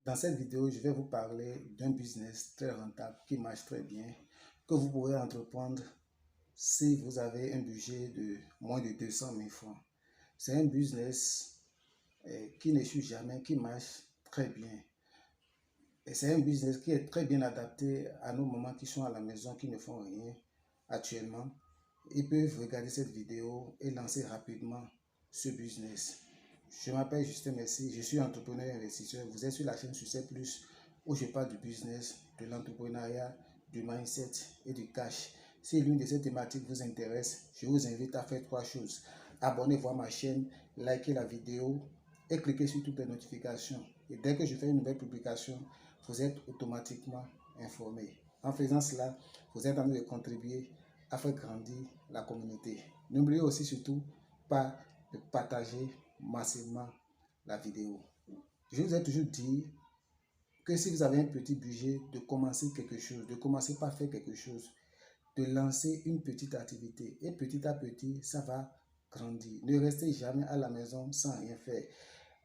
Dans cette vidéo, je vais vous parler d'un business très rentable qui marche très bien, que vous pourrez entreprendre si vous avez un budget de moins de 200 000 francs. C'est un business qui n'échoue jamais, qui marche très bien. Et c'est un business qui est très bien adapté à nos mamans qui sont à la maison, qui ne font rien actuellement. Ils peuvent regarder cette vidéo et lancer rapidement ce business. Je m'appelle Justin Messi, je suis entrepreneur et investisseur. Vous êtes sur la chaîne Succès Plus où je parle du business, de l'entrepreneuriat, du mindset et du cash. Si l'une de ces thématiques vous intéresse, je vous invite à faire trois choses. Abonnez-vous à ma chaîne, likez la vidéo et cliquez sur toutes les notifications. Et dès que je fais une nouvelle publication, vous êtes automatiquement informé. En faisant cela, vous êtes en train de contribuer à faire grandir la communauté. N'oubliez aussi surtout pas de partager massivement la vidéo. Je vous ai toujours dit que si vous avez un petit budget, de commencer quelque chose, de commencer par faire quelque chose, de lancer une petite activité. Et petit à petit, ça va grandir. Ne restez jamais à la maison sans rien faire.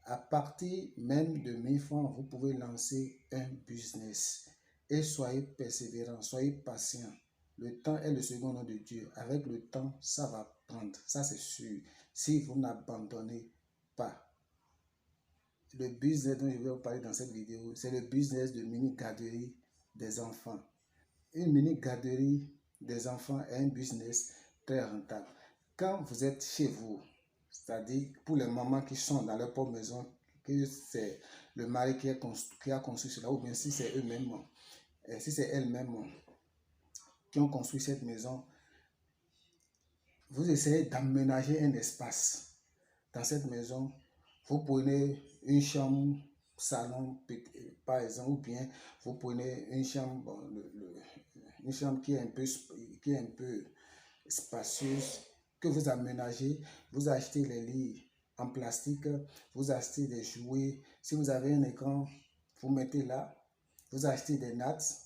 À partir même de 1000 francs, vous pouvez lancer un business. Et soyez persévérant, soyez patient. Le temps est le second nom de Dieu. Avec le temps, ça va prendre. Ça, c'est sûr. Si vous n'abandonnez pas. Le business dont je vais vous parler dans cette vidéo, c'est le business de mini-garderie des enfants. Une mini-garderie des enfants est un business très rentable. Quand vous êtes chez vous, c'est-à-dire pour les mamans qui sont dans leur propre maison, que c'est le mari qui a construit cela, ou bien si c'est eux-mêmes, si c'est elles-mêmes qui ont construit cette maison, vous essayez d'aménager un espace dans cette maison. Vous prenez une chambre, salon, par exemple, ou bien vous prenez une chambre, une chambre qui est un peu spacieuse, que vous aménagez, vous achetez les lits en plastique, vous achetez des jouets. Si vous avez un écran, vous mettez là, vous achetez des nattes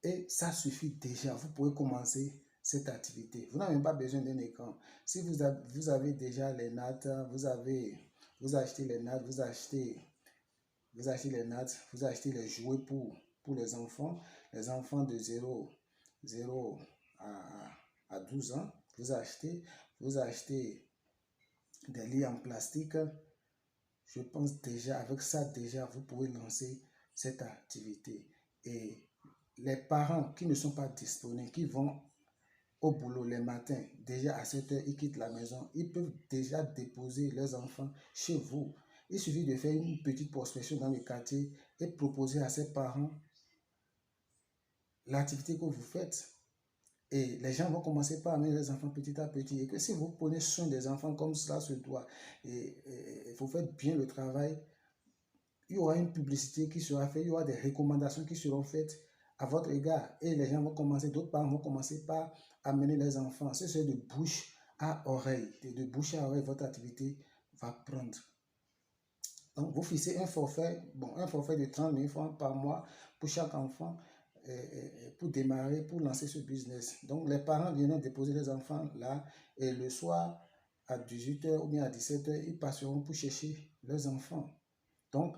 et ça suffit déjà. Vous pouvez commencer cette activité. Vous n'avez pas besoin d'un écran. Si vous avez déjà les nattes, vous achetez les nattes, vous achetez les nattes, vous achetez les jouets pour les enfants de 0 à 12 ans, vous achetez des lits en plastique. Je pense déjà, avec ça, déjà, vous pouvez lancer cette activité. Et les parents qui ne sont pas disponibles, qui vont au boulot les matins, déjà à 7 heures, ils quittent la maison, ils peuvent déjà déposer leurs enfants chez vous. Il suffit de faire une petite prospection dans le quartier et proposer à ces parents l'activité que vous faites. Et les gens vont commencer par amener les enfants petit à petit. Et que si vous prenez soin des enfants comme cela se doit, et vous faites bien le travail, il y aura une publicité qui sera faite, il y aura des recommandations qui seront faites à votre égard. Et les gens vont commencer, d'autres parents vont commencer par amener les enfants. C'est de bouche à oreille. De bouche à oreille, votre activité va prendre. Donc, vous fixez un forfait, un forfait de 30 000 francs par mois pour chaque enfant pour démarrer, pour lancer ce business. Donc, les parents viennent déposer les enfants là et le soir à 18 h ou bien à 17 h, ils passeront pour chercher leurs enfants. Donc,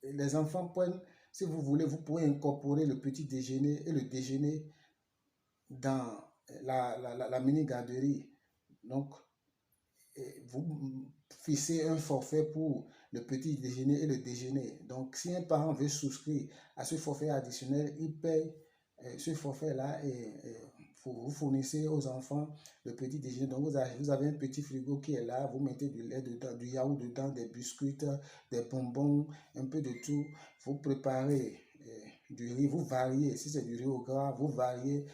les enfants prennent, si vous voulez, vous pouvez incorporer le petit déjeuner et le déjeuner dans la mini-garderie. Donc, vous fixez un forfait pour le petit déjeuner et le déjeuner. Donc, si un parent veut souscrire à ce forfait additionnel, il paye ce forfait-là et vous fournissez aux enfants le petit déjeuner. Donc, vous avez un petit frigo qui est là, vous mettez du lait dedans, du yaourt dedans, des biscuits, des bonbons, un peu de tout. Vous préparez du riz, vous variez. Si c'est du riz au gras, vous variez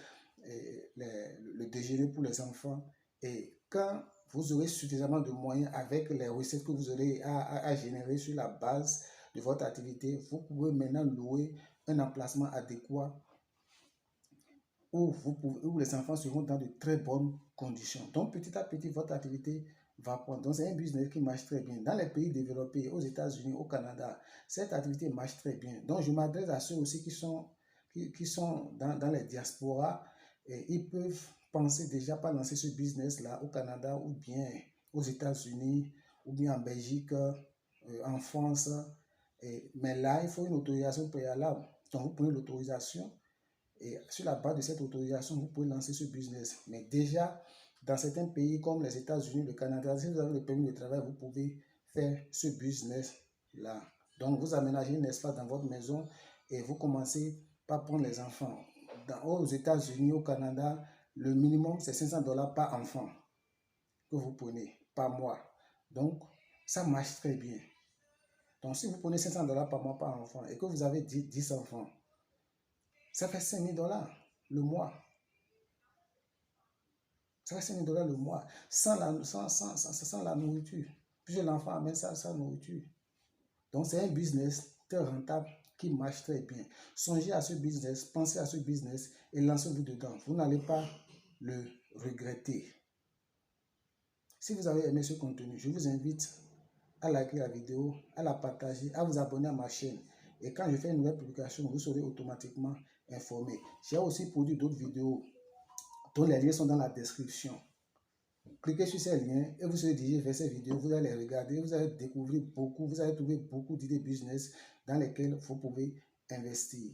le déjeuner pour les enfants. Et quand vous aurez suffisamment de moyens avec les recettes que vous aurez à générer sur la base de votre activité, vous pouvez maintenant louer un emplacement adéquat où les enfants seront dans de très bonnes conditions. Donc, petit à petit, votre activité va prendre. Donc, c'est un business qui marche très bien. Dans les pays développés, aux États-Unis, au Canada, cette activité marche très bien. Donc, je m'adresse à ceux aussi qui sont dans les diasporas et ils peuvent penser déjà pas lancer ce business-là au Canada ou bien aux États-Unis ou bien en Belgique, en France. Mais là, il faut une autorisation préalable. Donc, vous prenez l'autorisation et sur la base de cette autorisation, vous pouvez lancer ce business. Mais déjà, dans certains pays comme les États-Unis, le Canada, si vous avez le permis de travail, vous pouvez faire ce business-là. Donc, vous aménagez un espace dans votre maison et vous commencez par prendre les enfants. Aux États-Unis, au Canada, le minimum, c'est $500 par enfant que vous prenez par mois. Donc, ça marche très bien. Donc, si vous prenez $500 par mois par enfant et que vous avez 10 enfants, ça fait $5,000 le mois. Ça fait $5,000 le mois sans la nourriture. Puis l'enfant amène sa nourriture. Donc, c'est un business très rentable qui marche très bien. Songez à ce business, pensez à ce business et lancez-vous dedans. Vous n'allez pas le regretter. Si vous avez aimé ce contenu, je vous invite à liker la vidéo, à la partager, à vous abonner à ma chaîne. Et quand je fais une nouvelle publication, vous serez automatiquement informé. J'ai aussi produit d'autres vidéos dont les liens sont dans la description. Cliquez sur ces liens et vous serez dirigé vers ces vidéos. Vous allez les regarder, vous allez découvrir beaucoup, vous allez trouver beaucoup d'idées business dans lesquelles vous pouvez investir.